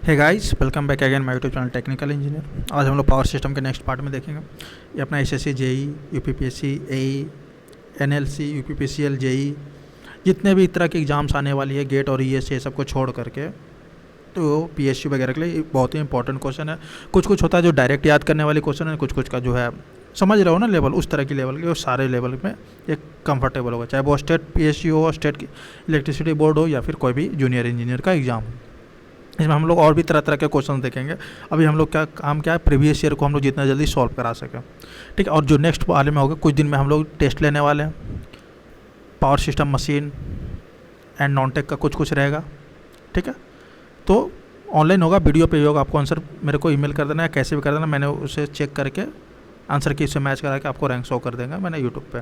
Hey guys, welcome back again my YouTube channel technical engineer. आज हम लोग power system के नेक्स्ट पार्ट में देखेंगे। ये अपना SSC, JE, UPPSC, AE, NLC, UPPCL, JE, जितने भी तरह के एग्ज़ाम्स आने वाली है, गेट और ईएस, ये सबको छोड़ करके तो पीएसयू वगैरह के लिए बहुत ही इंपॉर्टेंट क्वेश्चन है। कुछ कुछ होता है जो डायरेक्ट याद करने वाले क्वेश्चन है, कुछ कुछ का जो है समझ रहे हो ना लेवल, उस तरह की लेवल के, वो सारे लेवल में एक कंफर्टेबल होगा, चाहे वो स्टेट पीएसयू हो, स्टेट की इलेक्ट्रिसिटी बोर्ड हो, या फिर कोई भी जूनियर इंजीनियर का एग्ज़ाम हो। इसमें हम लोग और भी तरह तरह के क्वेश्चन देखेंगे। अभी हम लोग क्या काम क्या है, प्रीवियस ईयर को हम लोग जितना जल्दी सॉल्व करा सकें, ठीक है। और जो नेक्स्ट वाले में होगा, कुछ दिन में हम लोग टेस्ट लेने वाले हैं, power system, machine and non tech का कुछ कुछ रहेगा, ठीक है। तो ऑनलाइन होगा, वीडियो पे ही होगा। आपको आंसर मेरे को ईमेल कर देना है, कैसे भी कर देना, मैंने उसे चेक करके आंसर की से मैच करा के आपको रैंक शो कर देंगे मैंने यूट्यूब पे,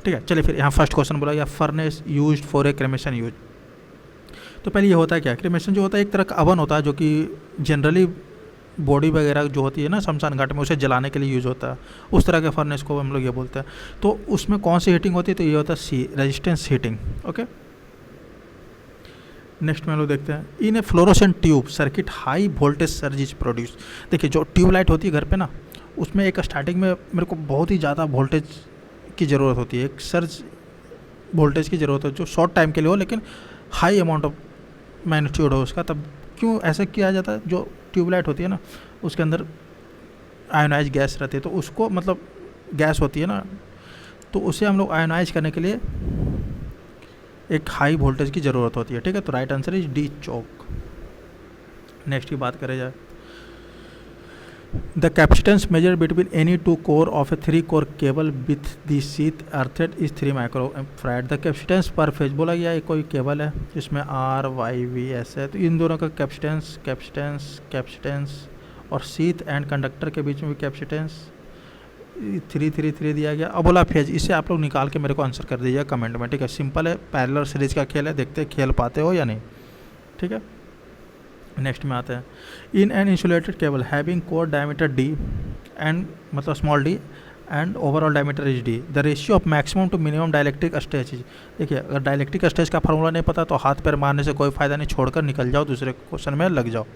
ठीक है। चलिए फिर यहाँ फर्स्ट क्वेश्चन बोला गया, furnace used for a cremation use. तो पहले ये होता है क्या, क्रीमेशन जो होता है एक तरह का अवन होता है, जो कि जनरली बॉडी वगैरह जो होती है ना शमशान घाट में, उसे जलाने के लिए यूज़ होता है। उस तरह के फर्नेस को हम लोग ये बोलते हैं। तो उसमें कौन सी हीटिंग होती है, तो ये होता है C, resistance heating, okay. Next में हम लोग देखते हैं, in a fluorescent tube circuit high voltage surge is produce. देखिए जो ट्यूबलाइट होती है घर पे ना, उसमें एक स्टार्टिंग में मेरे को बहुत ही ज़्यादा वोल्टेज की ज़रूरत होती है, एक सर्ज वोल्टेज की ज़रूरत है जो शॉर्ट टाइम के लिए हो, लेकिन हाई अमाउंट ऑफ मैग्नीट्यूड हो उसका। तब क्यों ऐसा किया जाता है, जो ट्यूबलाइट होती है ना उसके अंदर आयोनाइज गैस रहती है, तो उसको मतलब गैस होती है ना, तो उसे हम लोग आयोनाइज करने के लिए एक हाई वोल्टेज की ज़रूरत होती है, ठीक है। तो राइट आंसर इज डी, चौक। नेक्स्ट की बात करें जाए, the capacitance measure between any two core of a 3 core cable with the sheath earthed is 3 micro farad. The capacitance per phase बोला गया, ये कोई केबल है जिसमें आर वाई वी एस है, तो इन दोनों का कैपेसिटेंस और शीथ एंड कंडक्टर के बीच में भी कैपेसिटेंस 3 दिया गया। अब बोला फेज, इसे आप लोग निकाल के मेरे को आंसर कर दीजिएगा कमेंट में, ठीक है। सिंपल है, पैरेलल सीरीज का खेल है, देखते खेल पाते हो या नहीं, ठीक है। नेक्स्ट में आते हैं, in an insulated cable having core diameter d and मतलब small d and overall diameter is D, the ratio of maximum to minimum dielectric stage is. देखिए अगर डायलेक्ट्रिक स्टेज का फार्मूला नहीं पता तो हाथ पैर मारने से कोई फ़ायदा नहीं, छोड़कर निकल जाओ, दूसरे क्वेश्चन में लग जाओ।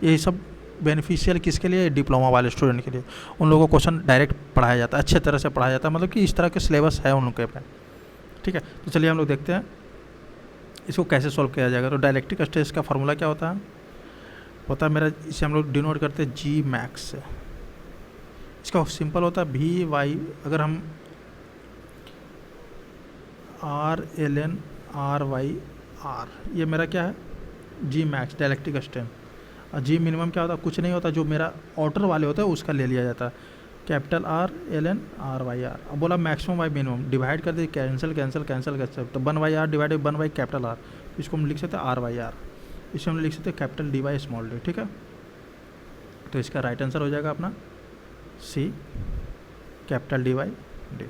यही सब बेनिफिशियल किसके लिए, डिप्लोमा वाले स्टूडेंट के लिए। उन लोगों को क्वेश्चन डायरेक्ट पढ़ाया जाता है, अच्छे तरह से पढ़ाया जाता है, मतलब कि इस तरह के सिलेबस है उनके पे, ठीक है। तो चलिए हम लोग देखते हैं इसको कैसे सॉल्व किया जाएगा। तो डायलेक्ट्रिक स्टेज का फार्मूला क्या होता है मेरा, इसे हम लोग डिनोट करते हैं जी मैक्स से। इसका सिंपल होता है वी वाई, अगर हम R L N R Y R, ये मेरा क्या है जी मैक्स डायलेक्ट्रिक स्ट्रेंथ। और जी मिनिमम क्या होता है, कुछ नहीं होता, जो मेरा आउटर वाले होता है उसका ले लिया जाता है, capital R L N R Y R. अब बोला मैक्सिमम बाई मिनिमम, डिवाइड कर दिए, कैंसिल तो 1/r डिवाइड 1 कैपिटल आर, इसको हम लिख सकते हैं आर वाई आर, इसे हम लिख सकते हैं capital D Y small D, ठीक है। तो इसका राइट आंसर हो जाएगा अपना C, capital D Y D,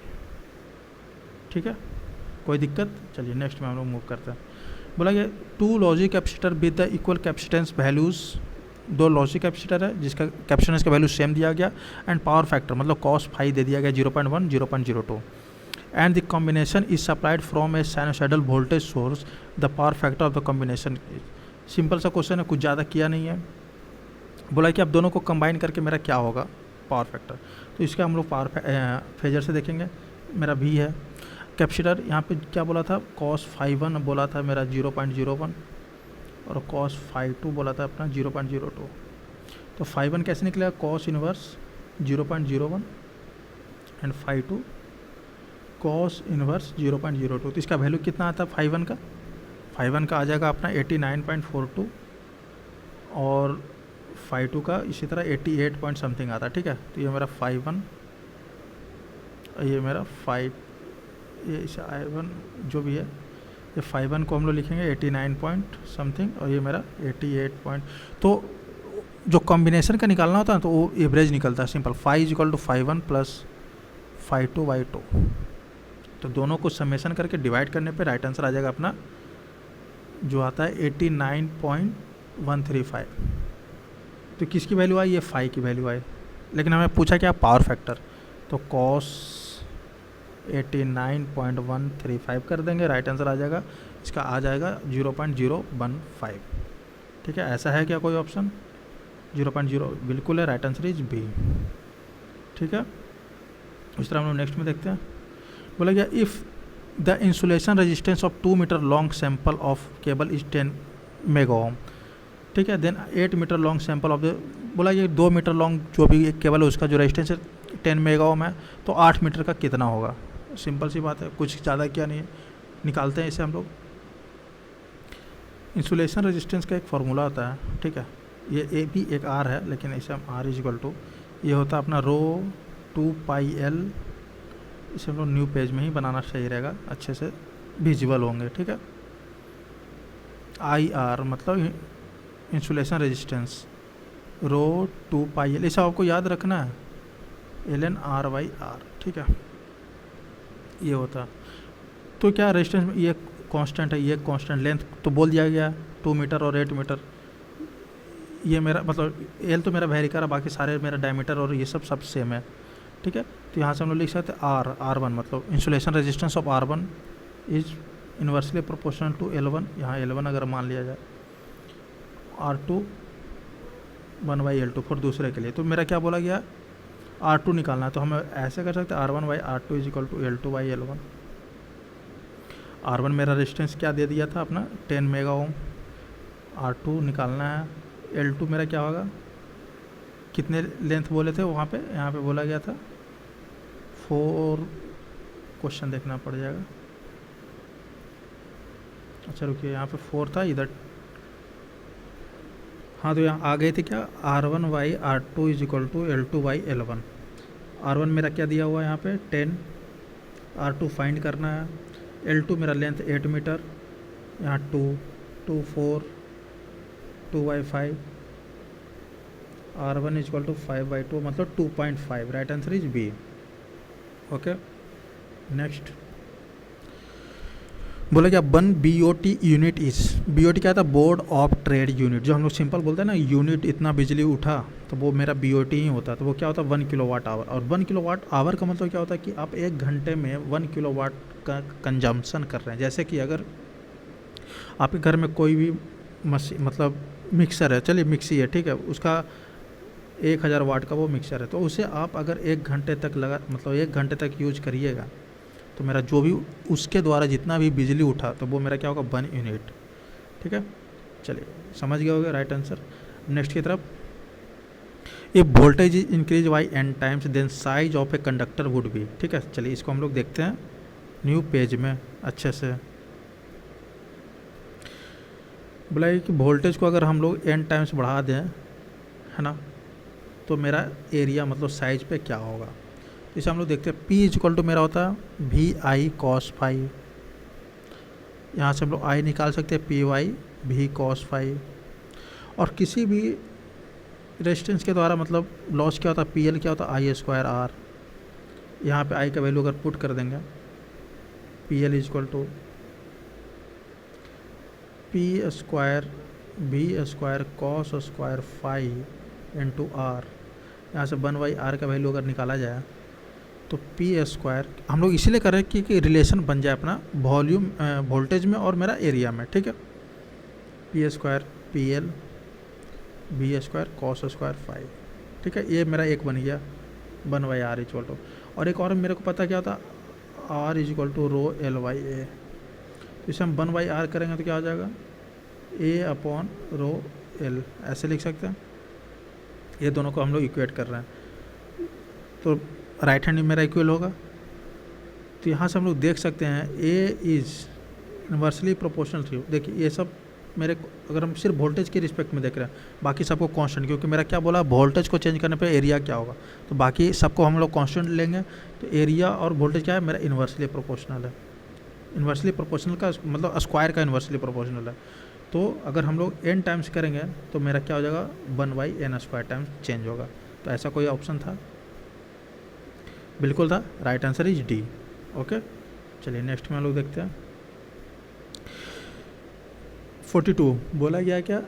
ठीक है। कोई दिक्कत, चलिए नेक्स्ट में हम लोग मूव करते हैं। बोला कि two logic capacitor with the equal capacitance values, दो लॉजिक कैपेसिटर है जिसका कैपेसिटेंस का वैल्यू सेम दिया गया, एंड पावर फैक्टर मतलब कॉस फाई दे दिया गया 0.1 0.02, and the combination is supplied from a sinusoidal voltage source, the power factor of the combination. Simple सा क्वेश्चन है, कुछ ज़्यादा किया नहीं है। बोला कि अब दोनों को कंबाइन करके मेरा क्या होगा पावर फैक्टर, तो इसका हम लोग पावर फेजर से देखेंगे। मेरा भी है कैपेसिटर, यहाँ पे क्या बोला था, कॉस फाई 1 बोला था मेरा 0.01, और कॉस फाई 2 बोला था अपना 0.02। तो फाई 1 कैसे निकलेगा, cos inverse 0.01 and phi 2 cos inverse 0.02। तो इसका वैल्यू कितना आता है फाई 1 का, फाई 1 का आ जाएगा अपना 89.42, और फाई 2 का इसी तरह 88 पॉइंट समथिंग आता है, ठीक है। तो ये मेरा फाई 1, ये मेरा फाई, ये इसे आई 1 जो भी है, ये फाई 1 को हम लोग लिखेंगे 89 पॉइंट समथिंग, और ये मेरा 88 पॉइंट। तो जो कॉम्बिनेशन का निकालना होता है तो वो एवरेज निकलता है, simple phi is equal to phi 1 plus phi 2 by 2। तो दोनों को समेशन करके डिवाइड करने पे राइट आंसर आ जाएगा अपना, जो आता है 89.135। तो किसकी वैल्यू आई, ये फाई की वैल्यू आई, लेकिन हमें पूछा क्या पावर फैक्टर, तो कॉस 89.135 कर देंगे, राइट आंसर आ जाएगा इसका, आ जाएगा 0.015, ठीक है। ऐसा है क्या कोई ऑप्शन, 0.0 बिल्कुल है, राइट आंसर इज बी। ठीक है, इस तरह हम लोग नेक्स्ट में देखते हैं। बोला गया if the insulation resistance of 2 metre long sample of cable is 10 mega ohm. ठीक है, then 8 metre long sample of the, बोला ये 2 मीटर लॉन्ग जो भी एक केबल है उसका जो रेजिस्टेंस है 10 मेगा ओम है, तो 8 मीटर का कितना होगा। सिंपल सी बात है, कुछ ज़्यादा क्या नहीं है, निकालते हैं इसे हम लोग। इंसुलेशन रेजिस्टेंस का एक फार्मूला होता है, ठीक है, ये ए भी एक आर है, लेकिन इसे हम आर इज इक्वल टू, ये होता है अपना रो 2 पाई एल। इसे हम लोग न्यू पेज में ही बनाना सही रहेगा, अच्छे से विजिबल होंगे। ठीक है, आई आर मतलब insulation resistance, rho 2 pi L, इसे आपको याद रखना है, L N R Y R. ठीक है, ये होता। तो क्या रेजिस्टेंस में ये कांस्टेंट है, ये कांस्टेंट, लेंथ तो बोल दिया गया 2 मीटर और 8 मीटर। ये मेरा मतलब एल तो मेरा वेरी कर रहा, बाकी सारे मेरा डायमीटर और ये सब सेम है। ठीक है, तो यहाँ से हम लोग लिख सकते हैं आर वन मतलब insulation resistance of R one is inversely proportional to L one. यहाँ एल वन अगर मान लिया जाए, आर टू 1/L2 फॉर दूसरे के लिए, तो मेरा क्या बोला गया R2 निकालना है, तो हम ऐसे कर सकते हैं R1/R2 is equal to L2/L1। R1 मेरा रेजिस्टेंस क्या दे दिया था अपना 10 मेगा ओम, R2 निकालना है, L2 मेरा क्या होगा, कितने लेंथ बोले थे वहाँ पे, यहाँ पे बोला गया था 4, क्वेश्चन देखना पड़ जाएगा। अच्छा रुकिए, यहाँ पे 4 था इधर, हाँ तो यहाँ आ गए थे क्या, R1/R2 is equal to L2/L1। R1 मेरा क्या दिया हुआ है यहाँ पे 10, R2 फाइंड करना है, L2 मेरा लेंथ 8 मीटर, यहाँ 2 2 4 2/5, R1 इज इक्वल टू 5/2 मतलब 2.5, right answer is B. Okay, next बोला क्या, 1 BOT यूनिट इज, BOT क्या था, बोर्ड ऑफ ट्रेड यूनिट, जो हम लोग सिंपल बोलते हैं ना, यूनिट इतना बिजली उठा तो वो मेरा BOT ही होता है। तो वो क्या होता है 1 किलोवाट आवर, और 1 किलोवाट आवर का मतलब क्या होता है कि आप 1 घंटे में 1 किलोवाट का कंजम्पशन कर रहे हैं। जैसे कि अगर आपके घर में कोई भी मशीन मतलब मिक्सर है, चलिए मिक्सी है, ठीक है, उसका 1000 वाट का वो मिक्सर है, तो उसे आप अगर 1 घंटे तक लगा मतलब 1 घंटे तक यूज करिएगा, तो मेरा जो भी उसके द्वारा जितना भी बिजली उठा तो वो मेरा क्या होगा 1 यूनिट। ठीक है, चलिए समझ गए होगे, राइट आंसर। नेक्स्ट की तरफ, ये voltage is increase by n times then size of a conductor would be. ठीक है, चलिए इसको हम लोग देखते हैं न्यू पेज में अच्छे से। बोला कि वोल्टेज को अगर हम लोग n टाइम्स बढ़ा दें, है ना, तो मेरा एरिया मतलब साइज पे क्या होगा। इसे हम लोग देखते हैं, P इज इक्वल टू मेरा होता है VI cos फाई, यहाँ से हम लोग I निकाल सकते हैं PY V cos फाई, और किसी भी रेजिस्टेंस के द्वारा मतलब लॉस क्या होता है PL क्या होता है I²R। यहाँ पे I का वैल्यू अगर पुट कर देंगे, PL is equal to P² V² cos² phi into R। यहाँ से 1/R का वैल्यू अगर निकाला जाए तो P² हम लोग इसीलिए कर रहे हैं कि रिलेशन बन जाए अपना वॉल्यूम वोल्टेज में और मेरा एरिया में। ठीक है, P² PL V² cos² phi. ठीक है, ये मेरा एक बन गया 1/R इक्वल टू, और एक और मेरे को पता क्या होता R is equal to rho L/A। इसे हम 1/R करेंगे तो क्या हो जाएगा A/ρL, ऐसे लिख सकते हैं। ये दोनों को हम लोग इक्वेट कर रहे हैं, तो राइट हैंड में मेरा इक्वल होगा। तो यहाँ से हम लोग देख सकते हैं A is inversely proportional to, देखिए ये सब मेरे अगर हम सिर्फ वोल्टेज के रिस्पेक्ट में देख रहे हैं, बाकी सबको कांस्टेंट, क्योंकि मेरा क्या बोला वोल्टेज को चेंज करने पे एरिया क्या होगा, तो बाकी सबको हम लोग कांस्टेंट लेंगे। तो एरिया और वोल्टेज क्या है मेरा इन्वर्सली प्रोपोर्शनल है। इन्वर्सली प्रोपोर्शनल का मतलब स्क्वायर का इन्वर्सली प्रोपोर्शनल है। तो अगर हम लोग n टाइम्स करेंगे तो मेरा क्या हो जाएगा 1/n² टाइम्स चेंज होगा। तो ऐसा कोई ऑप्शन था, बिल्कुल था, right answer is D. Okay, चलिए नेक्स्ट में हम लोग देखते हैं 42। बोला गया क्या,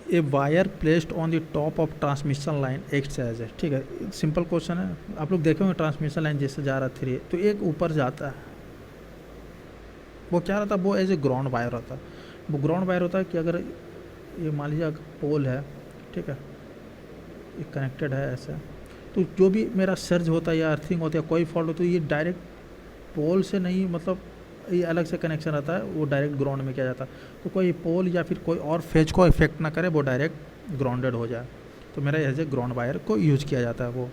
a wire placed on the top of transmission line acts as a. ठीक है, सिंपल क्वेश्चन है, आप लोग देखेंगे ट्रांसमिशन लाइन जैसे जा रहा 3, तो एक ऊपर जाता है, वो क्या रहता है, वो एज ए ग्राउंड वायर होता है। वो ग्राउंड वायर होता है कि अगर ये मान लीजिए पोल है, ठीक है, ये कनेक्टेड है ऐसा, तो जो भी मेरा सर्ज होता है या अर्थिंग होता है, कोई फॉल्ट होता है, ये डायरेक्ट पोल से नहीं, मतलब ये अलग से कनेक्शन रहता है, वो डायरेक्ट ग्राउंड में किया जाता है। तो कोई पोल या फिर कोई और फेज को इफेक्ट ना करे, वो डायरेक्ट ग्राउंडेड हो जाए, तो मेरा एज ए ग्राउंड वायर को यूज किया जाता है वो।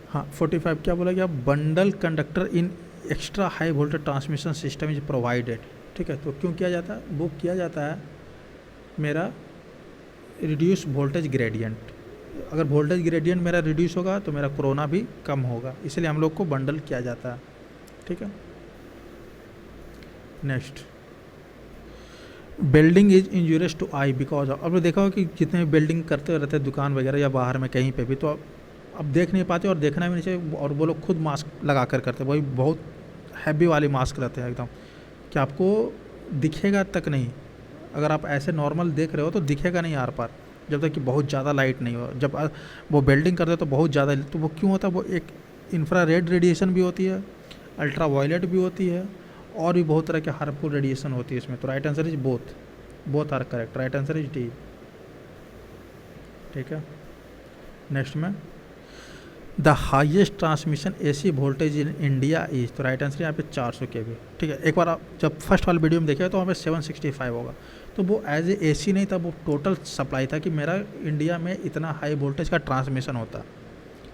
हाँ 45 क्या बोला गया, bundle conductor in extra high voltage transmission system is provided. ठीक है, तो क्यों किया जाता है, वो किया जाता है मेरा रिड्यूस वोल्टेज ग्रेडियंट। अगर वोल्टेज ग्रेडियंट मेरा रिड्यूस होगा तो मेरा कोरोना भी कम होगा, इसलिए हम लोग को बंडल किया जाता है। ठीक है, next, building is injurious to eye because of. अब देखा हो कि जितने बिल्डिंग करते रहते हैं दुकान वगैरह या बाहर में कहीं पे भी, तो अब देख नहीं पाते और देखना भी नहीं चाहिए, और वो लोग खुद मास्क लगा कर करते हैं, वही बहुत हैवी वाली मास्क रहते हैं एकदम, कि आपको दिखेगा तक नहीं। अगर आप ऐसे नॉर्मल देख रहे हो तो दिखेगा नहीं आर पार, जब तक कि बहुत ज़्यादा लाइट नहीं हो। जब वो बिल्डिंग करते तो बहुत ज़्यादा, तो वो क्यों होता है, वो एक इंफ्रारेड रेडिएशन भी होती है, अल्ट्रा वायलेट भी होती है, और भी बहुत तरह के हार्मफुल रेडिएशन होती है इसमें। तो right answer is both are correct, right answer is D. ठीक है, नेक्स्ट में the highest transmission AC voltage in India is, तो राइट आंसर यहाँ पे 400 kV। ठीक है, एक बार आप जब फर्स्ट वाले वीडियो में देखे तो वहाँ पे 765 होगा, तो वो एज ए एसी नहीं था, वो टोटल सप्लाई था कि मेरा इंडिया में इतना हाई वोल्टेज का ट्रांसमिशन होता।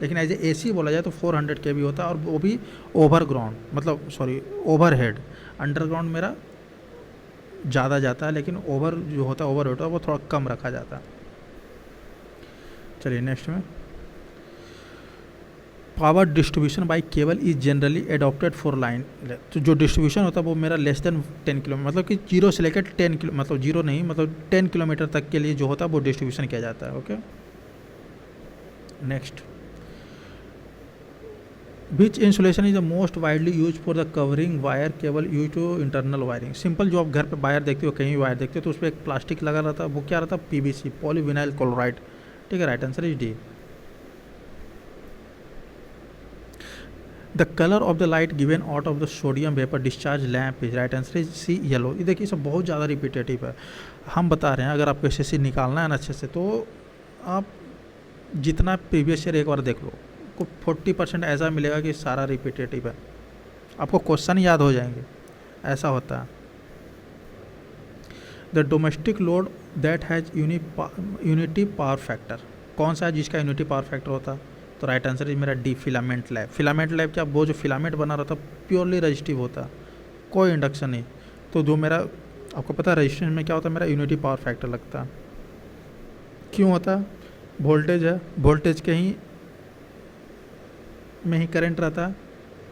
लेकिन एज ए एसी बोला जाए तो 400 kV होता है, और वो भी ओवरग्राउंड, मतलब सॉरी ओवरहेड। अंडरग्राउंड मेरा ज़्यादा जाता है, लेकिन ओवर जो होता है ओवरहेड वो थोड़ा कम रखा जाता है। चलिए नेक्स्ट में, power distribution by cable is generally adopted for line. तो जो डिस्ट्रीब्यूशन होता है वो मेरा लेस देन 10 किलोमीटर, मतलब कि 0 से लेकर 10 किलो, मतलब 0 नहीं, मतलब 10 किलोमीटर तक के लिए जो होता है वो डिस्ट्रीब्यूशन किया जाता है। Okay, next, which insulation is the most widely use for the covering wire cable use to internal wiring. Simple, जो आप घर पे वायर देखते हो, कहीं वायर देखते हो तो उस पर एक प्लास्टिक लगा रहता है, वो क्या रहता है, PVC, पॉलीविनाइल क्लोराइड। ठीक है, right answer is D. The colour of the light given out of the sodium vapour discharge lamp is, right answer is C, yellow. ये देखिए सब बहुत ज़्यादा रिपीटेटिव है, हम बता रहे हैं। अगर आपको SSC निकालना है ना अच्छे से, तो आप जितना प्रीवियस ईयर एक बार देख लो, को 40% ऐसा मिलेगा कि सारा रिपीटेटिव है, आपको क्वेश्चन याद हो जाएंगे, ऐसा होता है। The domestic load that has unity power factor, कौन सा है जिसका यूनिटी पावर फैक्टर होता है, तो राइट आंसर इज मेरा D, filament lab. Filament lab क्या, वो जो फिलामेंट बना रहता है प्योरली रजिस्टिव होता है, कोई इंडक्शन नहीं। तो जो मेरा, आपको पता है रजिस्टेंस में क्या होता है, मेरा यूनिटी पावर फैक्टर लगता है। क्यों होता है, वोल्टेज है, वोल्टेज के ही में ही करंट रहता है,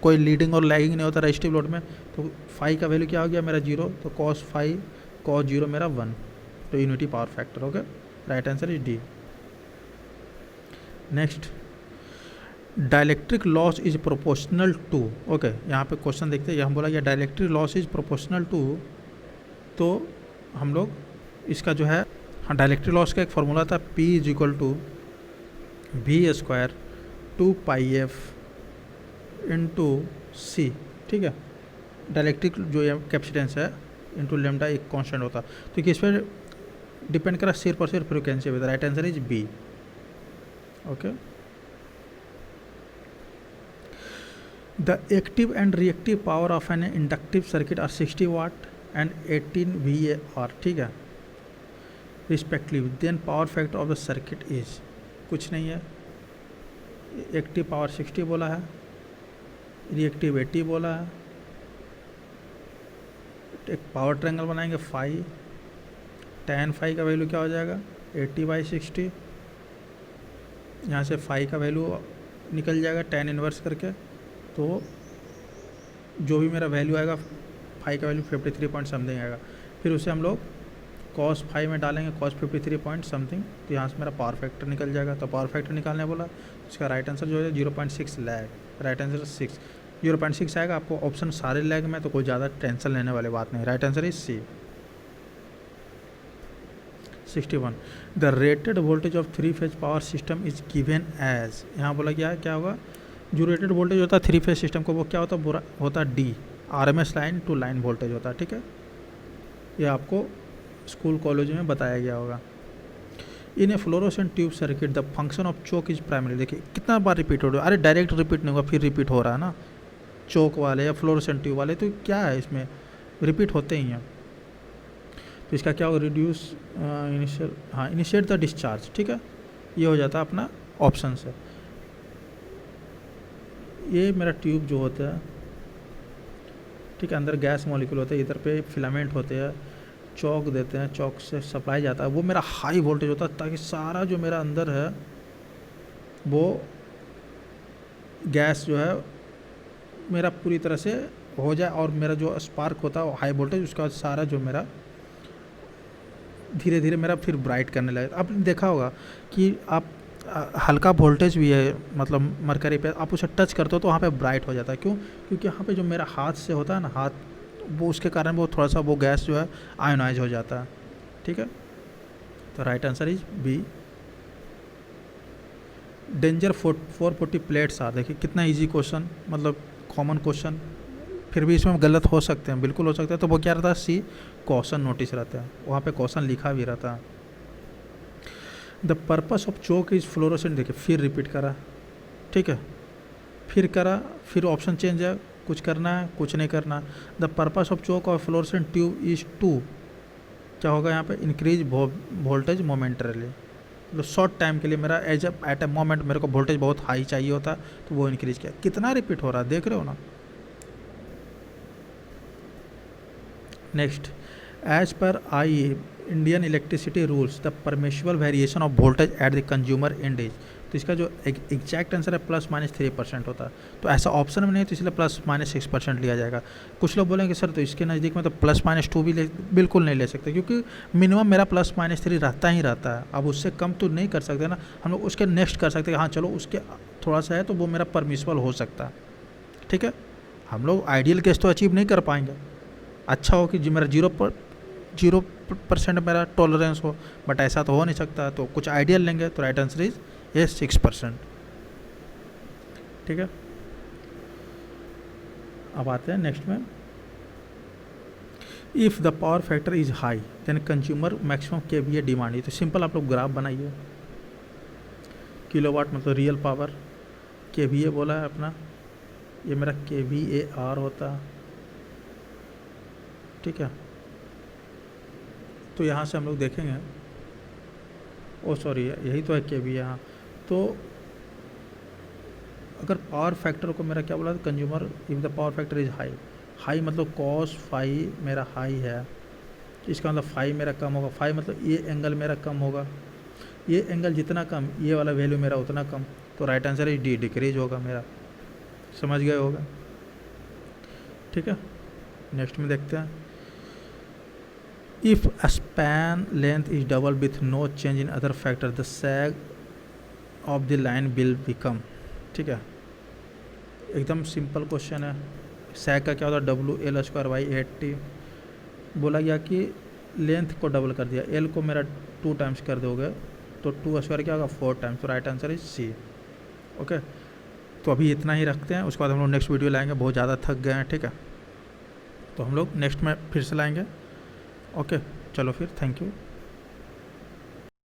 कोई लीडिंग और लैगिंग नहीं होता रजिस्टिव लोड में। तो फाई का वैल्यू क्या हो गया मेरा 0, तो cos फाई cos 0 मेरा 1, तो unity power factor. Okay, right answer is D. Next, dielectric loss is proportional to. Okay, यहाँ पे क्वेश्चन देखते हैं, हम बोला गया dielectric loss is proportional to, तो हम लोग इसका जो है, हाँ, डाइलेक्ट्रिक लॉस का एक फॉर्मूला था, P is equal to V² 2πf into C। ठीक है, डाइलेक्ट्रिक जो कैपेसिटेंस है इंटू लेमडा एक कांस्टेंट होता, तो किस पर डिपेंड करा, सिर्फ और सिर्फ फ्रिक्वेंसी पे। Right answer is B। Okay, the active and reactive power of an inductive circuit are 60 watt and 18 VAR। ठीक है, respectively, then power factor of the circuit is, कुछ नहीं है, एक्टिव पावर 60 बोला है, रिएक्टिव 80 बोला है, एक पावर ट्रायंगल बनाएंगे, फाई, tan फाई का वैल्यू क्या हो जाएगा, 80/60। यहाँ से फाई का वैल्यू निकल जाएगा tan इनवर्स करके, तो जो भी मेरा वैल्यू आएगा फाई का वैल्यू 53 पॉइंट समथिंग आएगा। फिर उसे हम लोग cos फाई में डालेंगे, cos 53 पॉइंट समथिंग, तो यहाँ से मेरा पावर फैक्टर निकल जाएगा। तो पावर फैक्टर निकालने बोला, इसका राइट आंसर जो है 0.6 लैग, राइट आंसर 6, 0.6 आएगा। आपको ऑप्शन सारे लैग में, तो कोई ज़्यादा टेंशन लेने वाली बात नहीं। Right answer is C। 61, the rated voltage of 3 phase power system is given as, यहाँ बोला क्या होगा, जो रेटेड वोल्टेज होता है 3 फेज सिस्टम को, वो क्या होता है D, RMS line to line voltage होता है। ठीक है, ये आपको स्कूल कॉलेज में बताया गया होगा। In a fluorescent tube circuit the function of choke is primary. देखिए कितना बार रिपीट हो रहा है, अरे डायरेक्ट रिपीट नहीं हुआ फिर रिपीट हो रहा है ना, चोक वाले या फ्लोरोसेंट ट्यूब वाले, तो क्या है इसमें रिपीट होते ही हैं। तो इसका क्या होगा, रिड्यूस इनिशियल, हाँ इनिशिएट द डिस्चार्ज, ठीक है, ये हो जाता है अपना ऑप्शन से। ये मेरा ट्यूब जो होता है, ठीक है, अंदर गैस मॉलिक्यूल होता है, इधर पे फिलामेंट होते हैं, चौक देते हैं, चौक से सप्लाई जाता है, वो मेरा हाई वोल्टेज होता है ताकि सारा जो मेरा अंदर है वो गैस जो है मेरा पूरी तरह से हो जाए, और मेरा जो स्पार्क होता है हाई वोल्टेज, उसके बाद सारा जो मेरा धीरे धीरे मेरा फिर ब्राइट करने लगे। आपने देखा होगा कि आप हल्का वोल्टेज भी है, मतलब मरकरी पे आप उसे टच करते हो तो वहाँ पे ब्राइट हो जाता है। क्यों? क्योंकि यहाँ पे जो मेरा हाथ से होता है ना, हाथ, वो उसके कारण वो थोड़ा सा वो गैस जो है आयोनाइज हो जाता है, ठीक है। तो right answer is B. Danger 440 plates आ, देखिए कितना इजी क्वेश्चन, मतलब कॉमन क्वेश्चन, फिर भी इसमें गलत हो सकते हैं, बिल्कुल हो सकते हैं। तो वो क्या रहता है, सी क्वेश्चन नोटिस रहता है, वहाँ पे क्वेश्चन लिखा भी रहता है। The purpose of choke is fluorescent, देखिए फिर रिपीट करा, ठीक है, फिर करा, फिर ऑप्शन चेंज है, कुछ करना है कुछ नहीं करना। द पर्पस ऑफ चोक और फ्लोरोसेंट ट्यूब इज टू, क्या होगा यहाँ पे, इंक्रीज वोल्टेज मोमेंटरली, मतलब शॉर्ट टाइम के लिए मेरा एट ए मोमेंट मेरे को वोल्टेज बहुत हाई चाहिए होता, तो वो इंक्रीज किया। कितना रिपीट हो रहा है देख रहे हो ना। Next, as per I Indian electricity rules the permissible variation of voltage at the consumer end is. तो इसका जो एग्जैक्ट आंसर है ±3% होता है। तो ऐसा ऑप्शन में नहीं, तो इसलिए ±6% लिया जाएगा। कुछ लोग बोलेंगे सर तो इसके नज़दीक में तो +-2 भी बिल्कुल नहीं ले सकते, क्योंकि मिनिमम मेरा +-3 रहता ही रहता है। अब उससे कम तो नहीं कर सकते ना, हम लोग उसके नेक्स्ट कर सकते हैं, हाँ चलो उसके थोड़ा सा है तो वो मेरा परमिसिबल हो सकता है, ठीक है। हम लोग आइडियल केस तो अचीव नहीं कर पाएंगे, अच्छा हो कि जी मेरा 0% मेरा टॉलरेंस हो, बट ऐसा तो हो नहीं सकता, तो कुछ आइडियल लेंगे। तो राइट आंसर इज ये 6%, ठीक है। अब आते हैं नेक्स्ट में, if the power factor is high then consumer maximum KVA demand. ये तो सिंपल आप लोग ग्राफ बनाइए, किलोवाट मतलब रियल पावर, KVA बोला है अपना, ये मेरा kVAR होता है, ठीक है। तो यहाँ से हम लोग देखेंगे, ओ सॉरी यही तो है KVA, हाँ। तो अगर पावर फैक्टर को मेरा क्या बोला, consumer if the power factor is high, high मतलब cos फाई मेरा हाई है, इसका मतलब फाई मेरा कम होगा, फाई मतलब ये एंगल मेरा कम होगा, ये एंगल जितना कम ये वाला वैल्यू मेरा उतना कम। तो right answer is D, decrease होगा मेरा, समझ गए होगा, ठीक है। नेक्स्ट में देखते हैं, if span length is double with no change in other factor the sag of the line will become, ठीक है। एकदम सिंपल क्वेश्चन है। सैग का क्या होता है, WL²/80, बोला गया कि लेंथ को डबल कर दिया, L को मेरा 2 टाइम्स कर दोगे तो 2² क्या होगा 4 टाइम्स। तो right answer is C, okay. तो अभी इतना ही रखते हैं, उसके बाद हम लोग नेक्स्ट वीडियो लाएंगे, बहुत ज़्यादा थक गए हैं, ठीक है। तो हम लोग नेक्स्ट में फिर से लाएंगे, ओके। चलो फिर, थैंक यू।